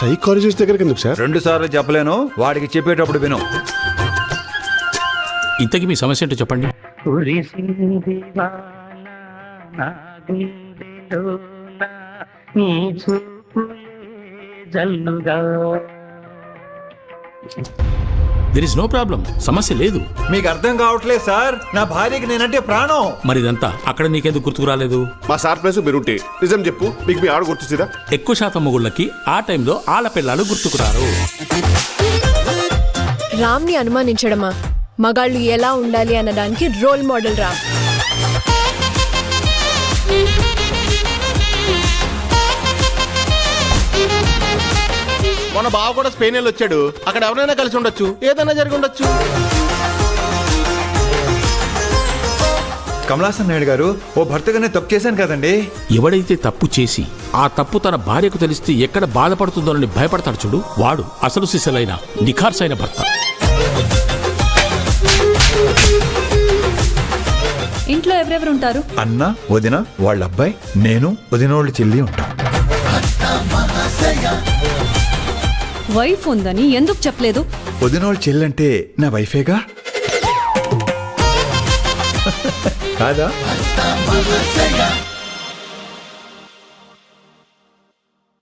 Psychologist దగ్గరికి ఎందుకు sir? 2 సార్లు చెప్పలేను, వాడికి చెప్పేటప్పుడు విను. ఇంతకీ మీ సమస్య ఏంటో చెప్పండి. దెర్ ఇస్ నో ప్రాబ్లం, సమస్య లేదు. మీకు అర్థం కావట్లేదు సార్, నా భార్యకి నేనంటే ప్రాణం. మరి ఇదంతా అక్కడ నీకెందుకు గుర్తుకు రాలేదు? మా సార్ ప్లేస్ మీరుంటే నిజం చెప్పు, మీకు మీ ఆడ గుర్తురా? ఎక్కువ శాతం మొగుళ్ళకి ఆ టైంలో ఆళ్ళ పిల్లలు గుర్తుకురారు. రామ్ని అనుమానించడమా? మగాళ్ళు ఎలా ఉండాలి అన్నదానికి రోల్ మోడల్ రామ్. మన బావ కూడా స్పెయిన్ వెళ్ళి వచ్చాడు. అక్కడ ఎవరైనా కలిసి ఉండొచ్చు, ఏదైనా జరిగి ఉండొచ్చు. కమలాసన్ నాయుడు గారు, ఓ భర్తగానే తప్పు చేశాను కదండి. ఎవడైతే తప్పు చేసి ఆ తప్పు తన భార్యకు తెలిస్తే ఎక్కడ బాధపడుతుందోనని భయపడతాడు చూడు, వాడు అసలు సిసలైన నిఖార్సైన భర్త. ఇంట్లో ఎవరెవరు ఉంటారు? అన్న, వదిన, వాళ్ళ అబ్బాయి, నేను, వదినోళ్ళ చెల్లి ఉంటాం. వైఫ్ ఉందని ఎందుకు చెప్పలేదు? వదినోళ్ళ చెల్లి అంటే నా వైఫేగా కాదా?